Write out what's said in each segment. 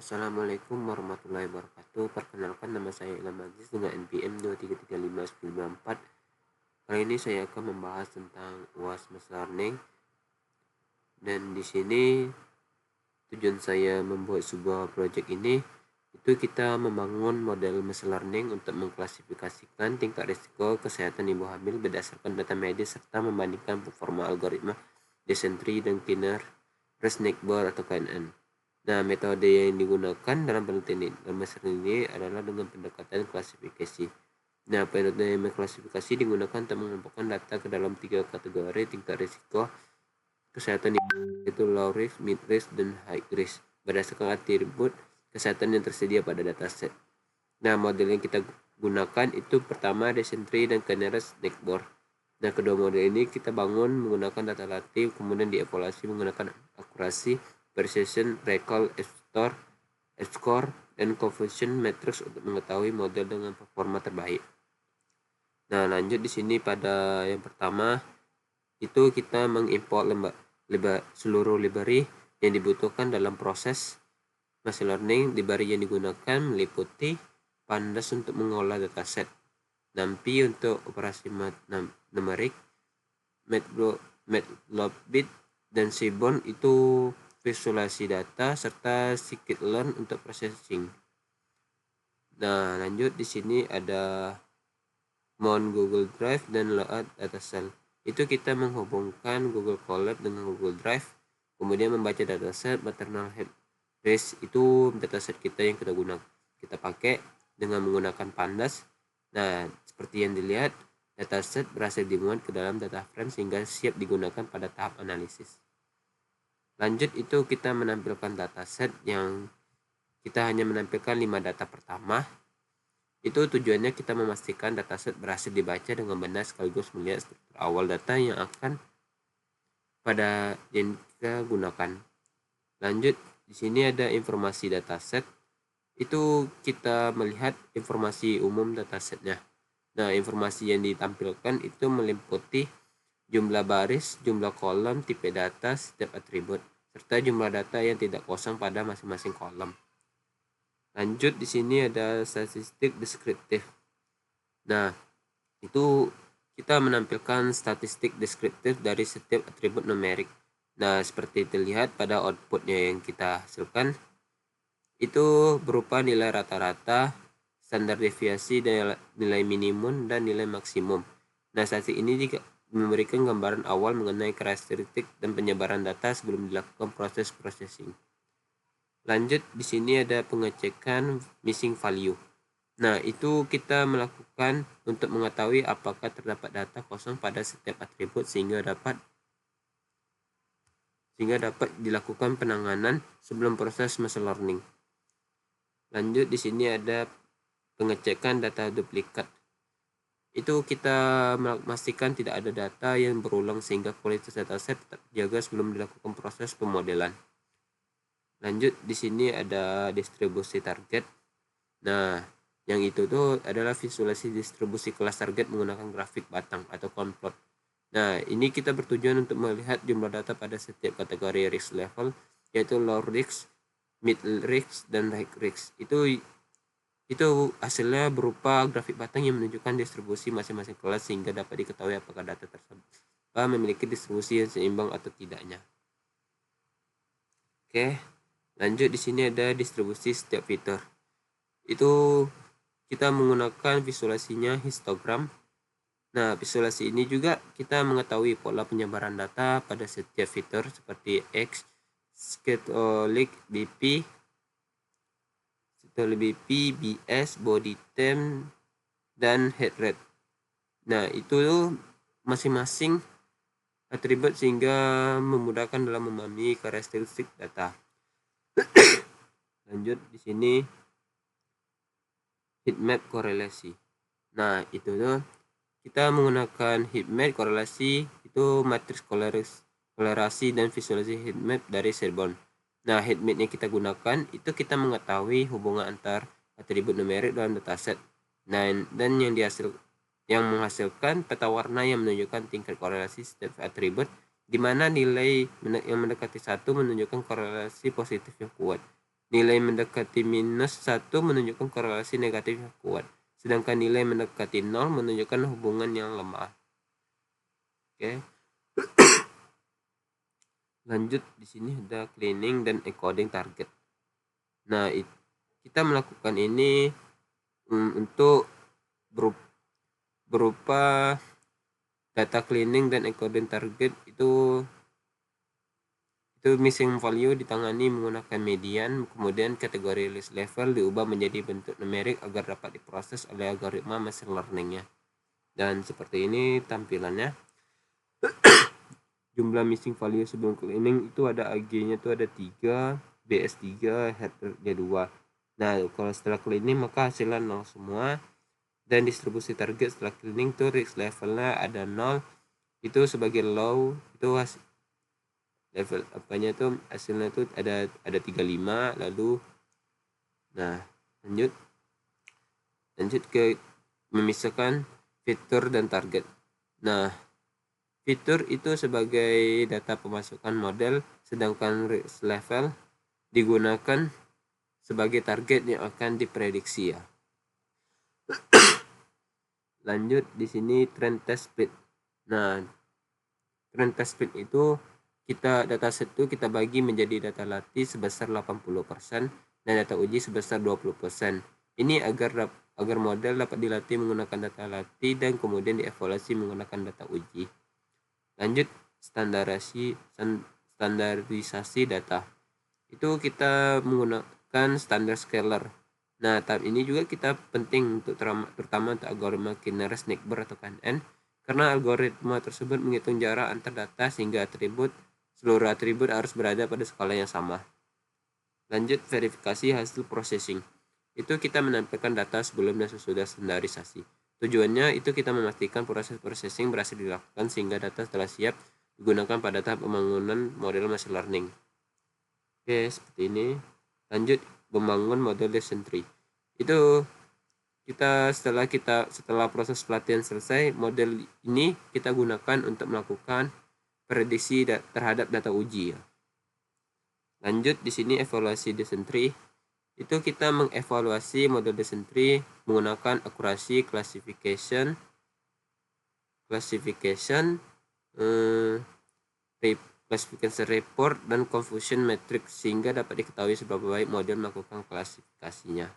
Assalamualaikum warahmatullahi wabarakatuh. Perkenalkan, nama saya Ilham Aziz dengan NPM 2335194. Kali ini saya akan membahas tentang UAS Machine Learning. Dan di sini tujuan saya membuat sebuah project ini itu kita membangun model machine learning untuk mengklasifikasikan tingkat risiko kesehatan ibu hamil berdasarkan data medis serta membandingkan performa algoritma Bayesian Tree dan Cleaner Resnick-Bar atau KNN. Nah, metode yang digunakan dalam penelitian machine learning ini adalah dengan pendekatan klasifikasi. Nah, metode klasifikasi digunakan untuk mengelompokkan data ke dalam 3 kategori tingkat risiko kesehatan, yaitu low risk, mid risk, dan high risk berdasarkan atribut kesehatan yang tersedia pada dataset. Nah, model yang kita gunakan itu pertama Bayesian Tree dan Canarus Resnick-Bar. Nah, kedua model ini kita bangun menggunakan data latih, kemudian dievaluasi menggunakan akurasi, precision, recall, F-score, dan confusion matrix untuk mengetahui model dengan performa terbaik. Nah, lanjut di sini pada yang pertama itu kita mengimport seluruh library yang dibutuhkan dalam proses machine learning. Library yang digunakan meliputi Pandas untuk mengolah dataset, NumPy untuk operasi numerik, Matplotlib dan Seaborn itu visualisasi data, serta scikit-learn untuk processing. Nah, lanjut di sini ada Mount Google Drive dan Load Dataset. Itu kita menghubungkan Google Colab dengan Google Drive, kemudian membaca dataset maternal health risk. Itu dataset kita yang kita pakai dengan menggunakan Pandas. Nah, seperti yang dilihat, dataset berhasil dimuat ke dalam data frame sehingga siap digunakan pada tahap analisis. Lanjut itu kita menampilkan dataset yang kita hanya menampilkan 5 data pertama. Itu tujuannya kita memastikan dataset berhasil dibaca dengan benar sekaligus melihat struktur awal data yang akan kita gunakan. Lanjut, di sini ada informasi dataset. Itu kita melihat informasi umum datasetnya. Nah, informasi yang ditampilkan itu meliputi jumlah baris, jumlah kolom, tipe data, setiap atribut, serta jumlah data yang tidak kosong pada masing-masing kolom. Lanjut di sini ada statistik deskriptif. Nah, itu kita menampilkan statistik deskriptif dari setiap atribut numerik. Nah, seperti terlihat pada outputnya yang kita hasilkan itu berupa nilai rata-rata, standar deviasi, nilai minimum, dan nilai maksimum. Nah, statistik ini juga memberikan gambaran awal mengenai karakteristik dan penyebaran data sebelum dilakukan proses processing. Lanjut di sini ada pengecekan missing value. Nah, itu kita melakukan untuk mengetahui apakah terdapat data kosong pada setiap atribut sehingga dapat dilakukan penanganan sebelum proses machine learning. Lanjut di sini ada pengecekan data duplikat. Itu kita memastikan tidak ada data yang berulang sehingga kualitas dataset tetap dijaga sebelum dilakukan proses pemodelan. Lanjut di sini ada distribusi target. Nah, yang itu tuh adalah visualisasi distribusi kelas target menggunakan grafik batang atau konplot. Nah, ini kita bertujuan untuk melihat jumlah data pada setiap kategori risk level, yaitu low risk, mid risk, dan high risk. Itu hasilnya berupa grafik batang yang menunjukkan distribusi masing-masing kelas sehingga dapat diketahui apakah data tersebut memiliki distribusi yang seimbang atau tidaknya. Oke. Lanjut di sini ada distribusi setiap fitur. Itu kita menggunakan visualisasinya histogram. Nah, visualisasi ini juga kita mengetahui pola penyebaran data pada setiap fitur seperti X, scattolic, BP, BS, body temp, dan head rate. Nah, itu masing-masing atribut sehingga memudahkan dalam memahami karakteristik data. Lanjut di sini heatmap korelasi. Nah, itu tuh kita menggunakan heatmap korelasi, itu matriks korelasi dan visualisasi heatmap dari Seaborn. Nah, heatmap yang kita gunakan itu kita mengetahui hubungan antar atribut numerik dalam dataset. Nah, dan yang menghasilkan peta warna yang menunjukkan tingkat korelasi setiap atribut, di mana nilai yang mendekati 1 menunjukkan korelasi positif yang kuat. Nilai mendekati -1 menunjukkan korelasi negatif yang kuat, sedangkan nilai mendekati 0 menunjukkan hubungan yang lemah. Oke. Lanjut, di sini ada cleaning dan encoding target. Nah, kita melakukan ini untuk berupa data cleaning dan encoding target itu missing value ditangani menggunakan median, kemudian kategori list level diubah menjadi bentuk numerik agar dapat diproses oleh algoritma machine learning-nya. Dan seperti ini tampilannya. Jumlah missing value sebelum cleaning itu ada AG-nya itu ada 3, BS3, head rate-nya 2. Nah, kalau setelah cleaning maka hasilnya 0 semua. Dan distribusi target setelah cleaning tuh risk levelnya ada 0, itu sebagai low, itu level apanya tuh hasilnya tuh ada 35. Lalu lanjut ke memisahkan fitur dan target. Nah, fitur itu sebagai data pemasukan model, sedangkan risk level digunakan sebagai target yang akan diprediksi ya. Lanjut, di sini trend test split. Nah, trend test split itu dataset itu kita bagi menjadi data latih sebesar 80% dan data uji sebesar 20%. Ini agar model dapat dilatih menggunakan data latih dan kemudian dievaluasi menggunakan data uji. Lanjut, standarisasi data. Itu kita menggunakan standar scalar. Nah, tahap ini juga kita penting untuk terutama untuk algoritma Kinner-Snakeber atau KNN, karena algoritma tersebut menghitung jarak antar data sehingga seluruh atribut harus berada pada skala yang sama. Lanjut, verifikasi hasil processing. Itu kita menampilkan data sebelum dan sesudah standarisasi. Tujuannya itu kita memastikan proses processing berhasil dilakukan sehingga data telah siap digunakan pada tahap pembangunan model machine learning. Oke, seperti ini. Lanjut, membangun model decision tree. Itu setelah proses pelatihan selesai, model ini kita gunakan untuk melakukan prediksi terhadap data uji ya. Lanjut, di sini evaluasi decision tree. Itu kita mengevaluasi model decision tree menggunakan akurasi classification report dan confusion matrix sehingga dapat diketahui seberapa baik model melakukan klasifikasinya.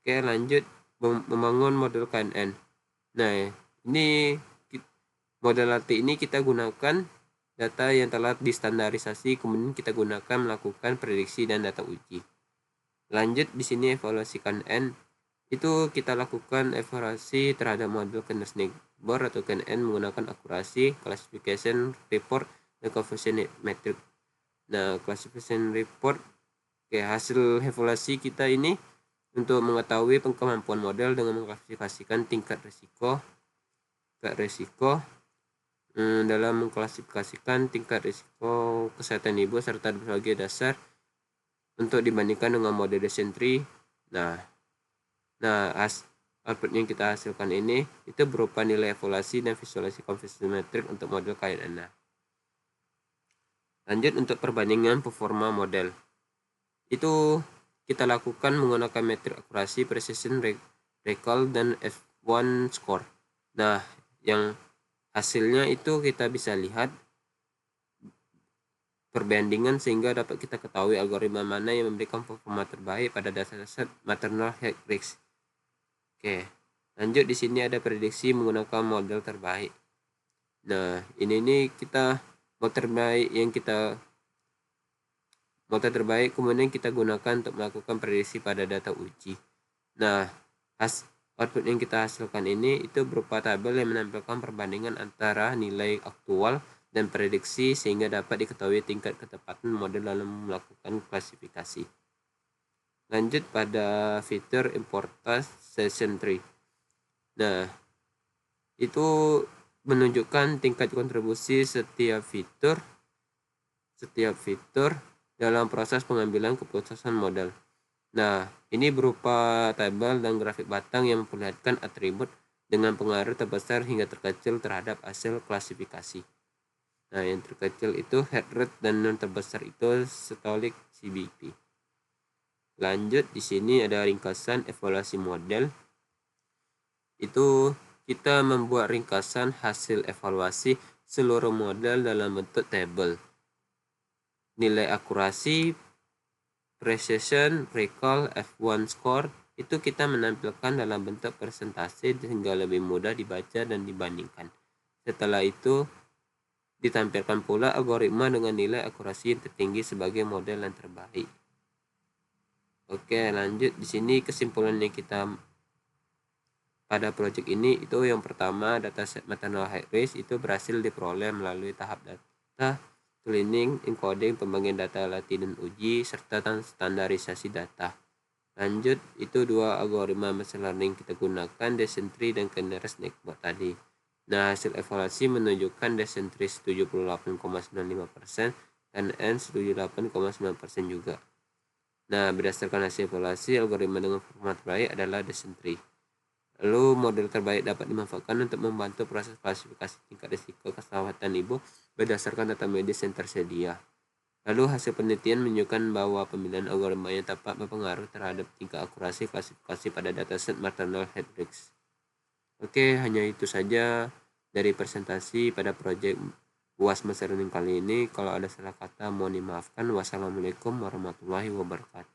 Oke, lanjut, membangun model KNN. Nah, ini model latih ini kita gunakan data yang telah distandarisasi, kemudian kita gunakan melakukan prediksi dan data uji. Lanjut, di sini evaluasi KNN. Itu kita lakukan evaluasi terhadap model Kinner-Snakeber atau KNN menggunakan akurasi, classification report, dan confusion matrix. Nah, classification report, hasil evaluasi kita ini untuk mengetahui kemampuan model dengan mengklasifikasikan tingkat risiko dalam mengklasifikasikan tingkat risiko kesehatan ibu serta berbagai dasar untuk dibandingkan dengan model decision tree. Nah, output yang kita hasilkan ini itu berupa nilai evaluasi dan visualisasi confusion matrix untuk model KNN. Lanjut, untuk perbandingan performa model. Itu kita lakukan menggunakan metrik akurasi, precision, recall, dan F1 score. Nah, yang hasilnya itu kita bisa lihat perbandingan sehingga dapat kita ketahui algoritma mana yang memberikan performa terbaik pada dataset maternal health risk. Oke, lanjut, di sini ada prediksi menggunakan model terbaik. Nah, ini kita model terbaik kemudian kita gunakan untuk melakukan prediksi pada data uji. Nah, output yang kita hasilkan ini itu berupa tabel yang menampilkan perbandingan antara nilai aktual dan prediksi sehingga dapat diketahui tingkat ketepatan model dalam melakukan klasifikasi. Lanjut pada fitur importance session tree. Nah, itu menunjukkan tingkat kontribusi setiap fitur dalam proses pengambilan keputusan model. Nah, ini berupa tabel dan grafik batang yang memperlihatkan atribut dengan pengaruh terbesar hingga terkecil terhadap hasil klasifikasi. Nah, yang terkecil itu heart rate dan yang terbesar itu systolic CBP. Lanjut, di sini ada ringkasan evaluasi model. Itu kita membuat ringkasan hasil evaluasi seluruh model dalam bentuk tabel. Nilai akurasi, precision, recall, F1 score itu kita menampilkan dalam bentuk persentase sehingga lebih mudah dibaca dan dibandingkan. Setelah itu ditampilkan pula algoritma dengan nilai akurasi yang tertinggi sebagai model yang terbaik. Oke, lanjut di sini kesimpulan yang kita pada proyek ini itu yang pertama, dataset maternal high risk itu berhasil diperoleh melalui tahap data cleaning, encoding, pembagian data latih dan uji, serta standarisasi data. Lanjut, itu dua algoritma machine learning kita gunakan, Descent-Tree dan Keneres Network tadi. Nah, hasil evaluasi menunjukkan Descent-Tree 78,95% dan N 78,9% juga. Nah, berdasarkan hasil evaluasi, algoritma dengan format terbaik adalah Descent-Tree. Lalu, model terbaik dapat dimanfaatkan untuk membantu proses klasifikasi tingkat risiko keselamatan ibu berdasarkan data medis yang tersedia. Lalu, hasil penelitian menunjukkan bahwa pemilihan algoritma yang tepat berpengaruh terhadap tingkat akurasi klasifikasi pada dataset maternal health risk. Oke, hanya itu saja dari presentasi pada proyek UAS Machine Learning kali ini. Kalau ada salah kata mohon dimaafkan. Wassalamualaikum warahmatullahi wabarakatuh.